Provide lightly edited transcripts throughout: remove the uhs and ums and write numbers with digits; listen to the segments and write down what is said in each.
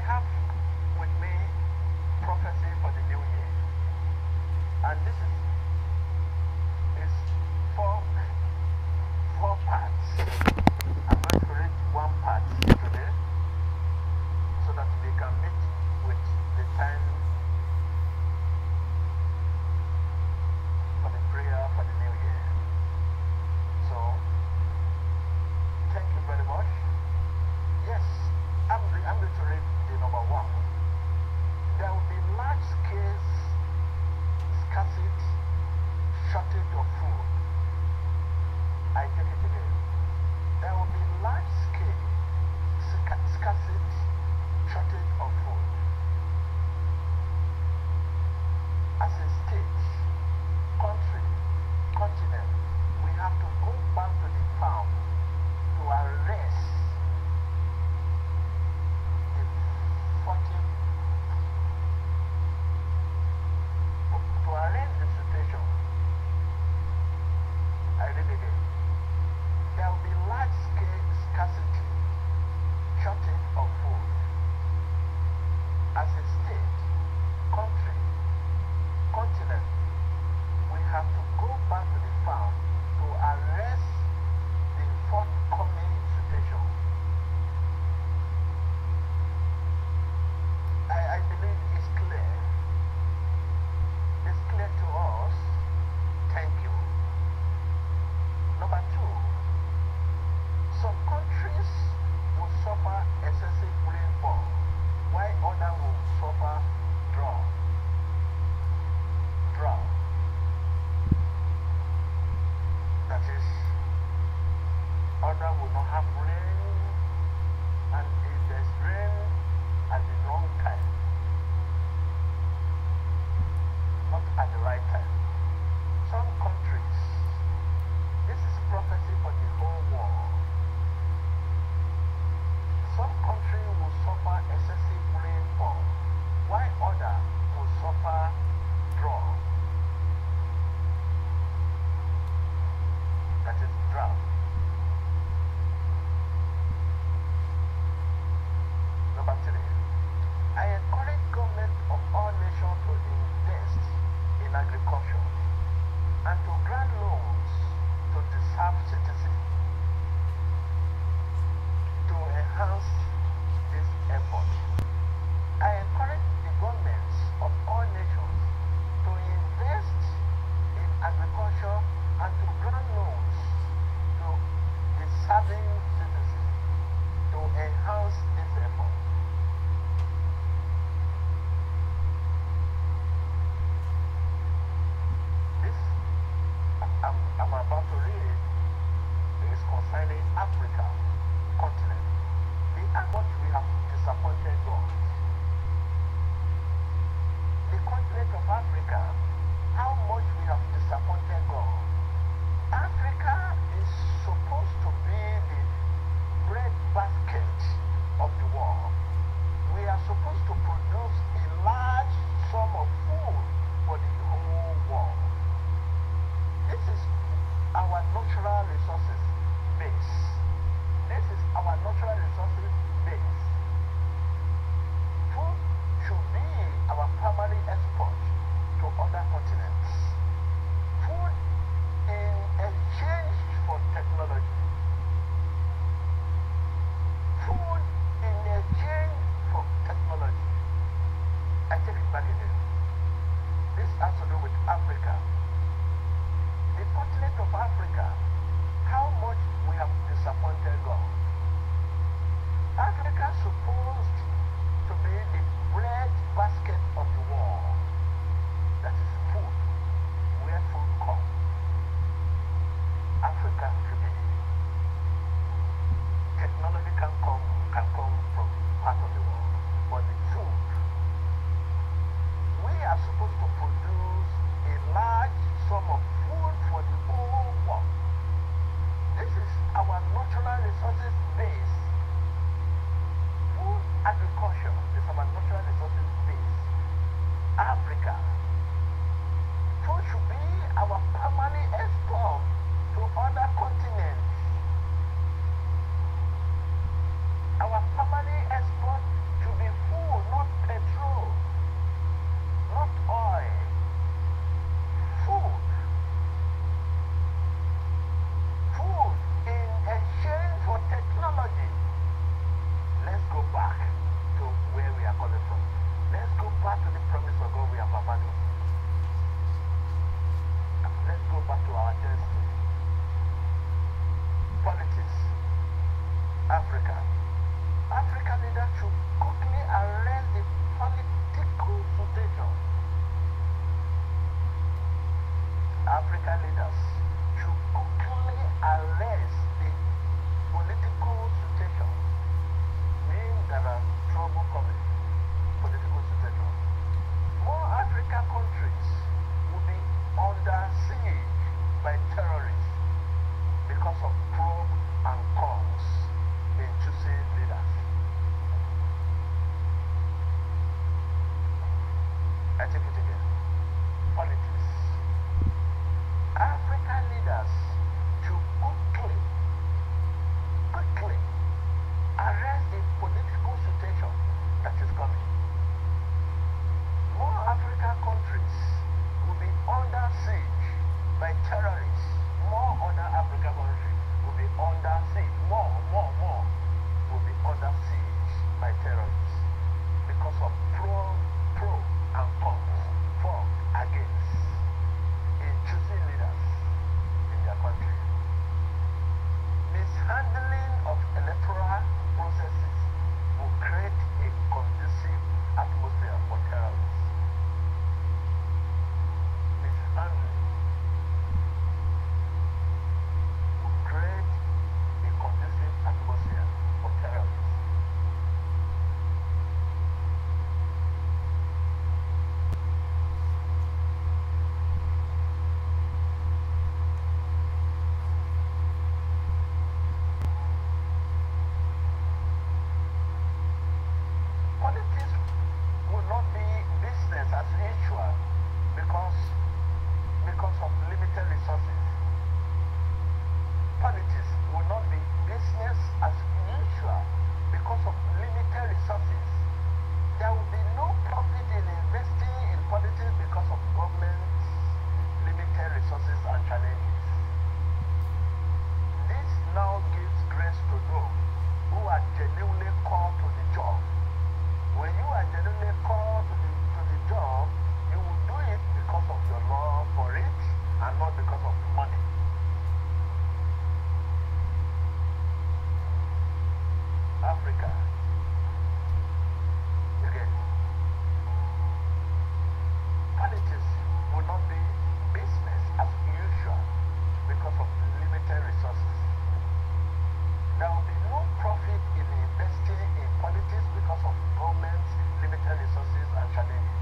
have with me prophecy for the new year, and this is four parts. I'm going to read one part today so that we can meet with the time for the prayer for the new year. So, thank you very much. Yes, I'm going to read the number 1. Africa. African leaders should quickly arrest the political situation. African leaders should quickly arrest the political situation. Means there are trouble coming. Political situation. More African countries will be under siege by terrorists because of pros and cons in choosing leaders. I take it again. Politics. African leaders should quickly arrest the political situation that is coming. More African countries will be under siege by terrorists. More other African countries will be under siege. More will be under siege by terrorists because of pro and cons, for, against, in choosing leaders in their country. Mishandling of electoral processes will create a conducive atmosphere for terrorists. Mishandling will create a conducive atmosphere for terrorists. Politics will not be business as usual because of limited resources. Politics will not be business as usual because of limited resources. There will be no profit in investing in politics because of government's limited resources and challenges. This now gives grace to those who are genuinely called to the job. When you are genuinely called to the job, you will do it because of your love for it and not because of money. Africa. Again. Politics will not be business as usual because of limited resources. There will be no profit in investing in politics because of government's limited resources and challenges.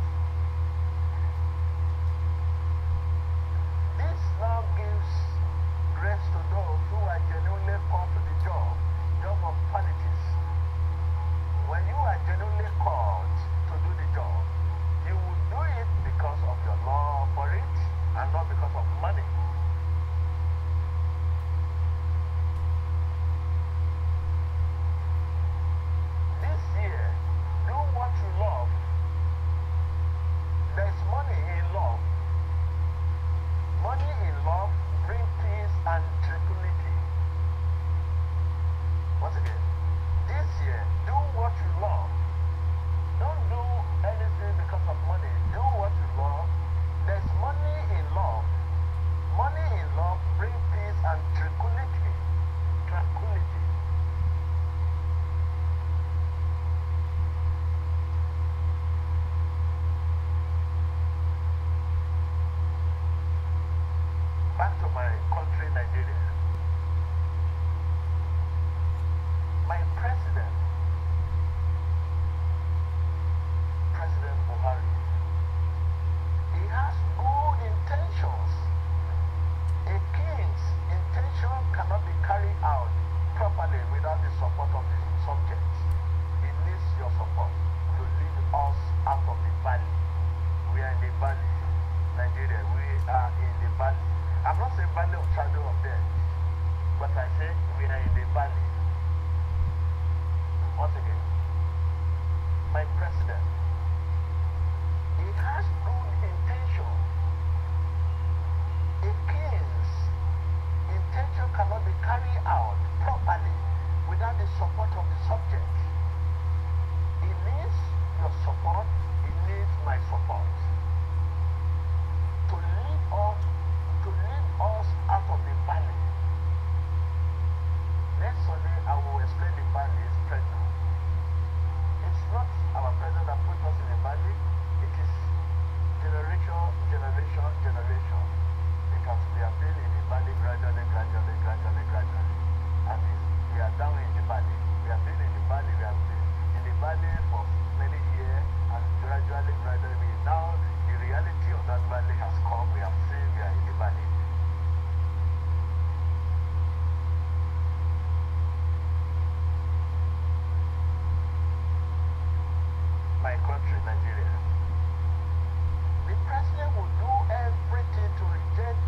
This now gives grace to those who are genuinely called to the job of politics. When you are genuinely called to do the job, you will do it because of your love for it and not because of money. This year, do what you love. There is money in love. Money in love brings peace and tranquility. Once again, this year, do what you love. Don't do anything because of money. Do what you love. There's money in love. Money in love brings peace and tranquility. Tranquility. Back to my country, Nigeria. My president, President Buhari, he has good intentions. A king's intention cannot be carried out properly without the support of his subjects. He needs your support to lead us out of the valley. We are in the valley, Nigeria. We are in the valley. I'm not saying valley of shadow of death. the valley. We have been in the valley. We have been in the valley for many years, and gradually, now the reality of that valley has come. We have seen we are in the valley. My country, Nigeria. The president will do everything to reject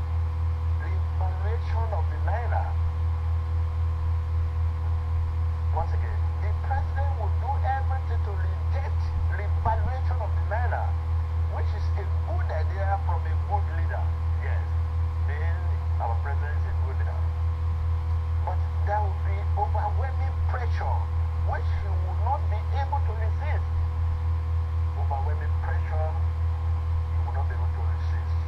the valuation of the naira. Once again, the president will do everything to reject the valuation of the naira, which is a good idea from a good leader. Yes, being our president is a good leader. But there will be overwhelming pressure, which he will not be able to resist. Overwhelming pressure, he will not be able to resist.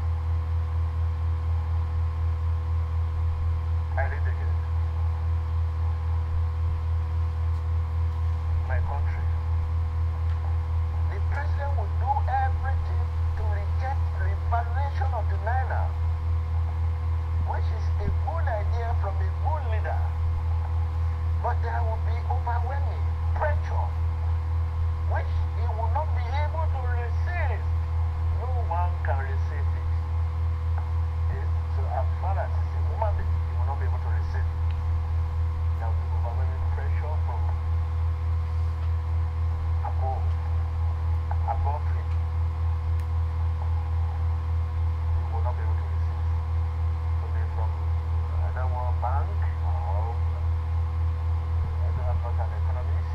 I read again. My country. The president will do everything to reject the valuation of the naira, which is a good idea from a good leader. But there will be overwhelming pressure, which he will not be able to resist. No one can resist it. So as far as it's a human being, he will not be able to resist. There will be overwhelming pressure from above him. He will not be able to resist. So be from either one bank or I'm not an economist.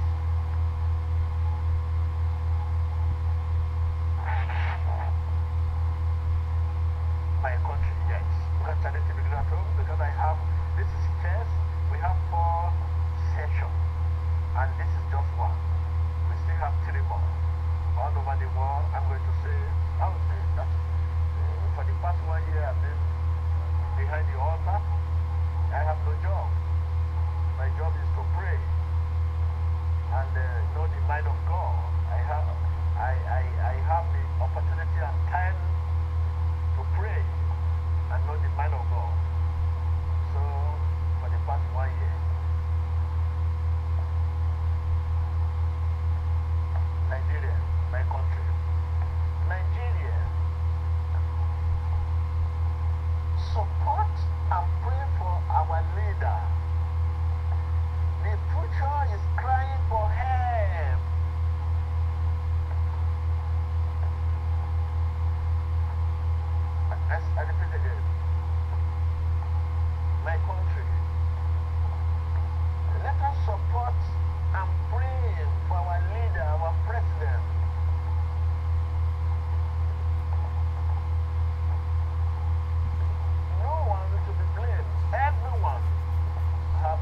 My country, yes. Because I need to be at home, because I have, this is first, we have 4 sessions, and this is just one. We still have 3 more. All over the world, I would say that for the past 1 year I've been behind the altar. I have no job. My job is to pray and know the mind of God. I have the opportunity and time to pray and know the mind of God. So for the past 1 year, Nigeria, my country. Nigeria, support and pray for our leader. The future is crying for help. I repeat again. My country, let us support and pray for our leader, our president. No one to be blamed. Everyone have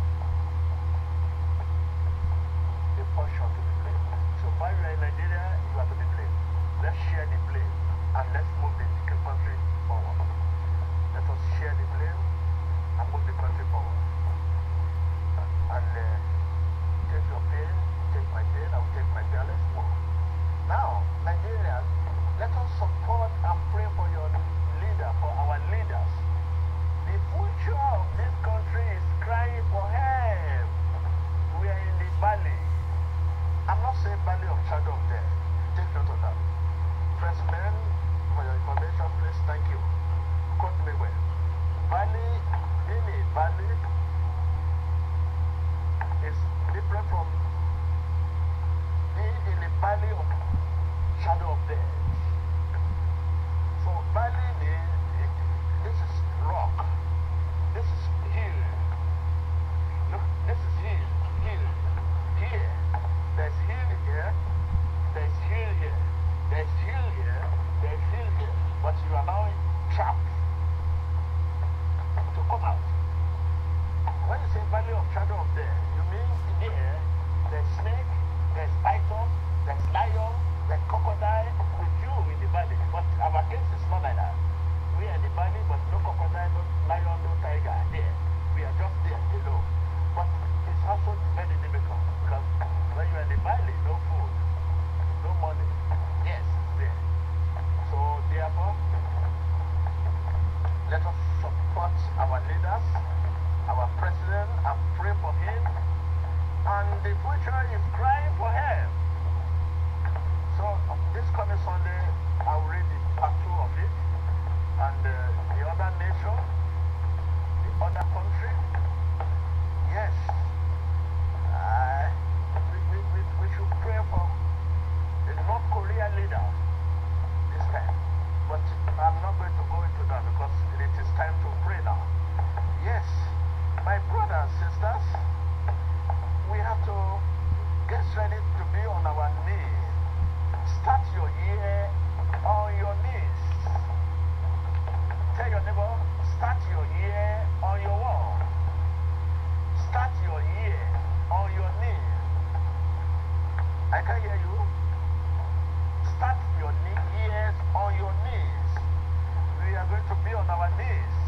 a portion to be blamed. So while you are in Nigeria, you are to be blamed. Let's share the blame and let's move the country forward. Let us share the blame and move the country forward. And take your pain, take my pain, I will take my pain, let's move. Now, Nigerians, let us support and pray for your leader, for our leaders. The future of this country is crying for help. We are in the valley. I'm not saying valley of shadow of death. Take note of that. President, for your information, please, thank you. Quote me well. Valley and the future is crying for help. So this coming Sunday, I'll read the part 2 of it, and the other nation, the other country. Yes, we should pray for the North Korean leader this time. But I'm not going to go into that because it is time to pray now. Yes, my brothers and sisters, we have to get ready to be on our knees. Start your year on your knees. Tell your neighbor, start your year on your wall. Start your year on your knees. I can hear you. Start your years on your knees. We are going to be on our knees.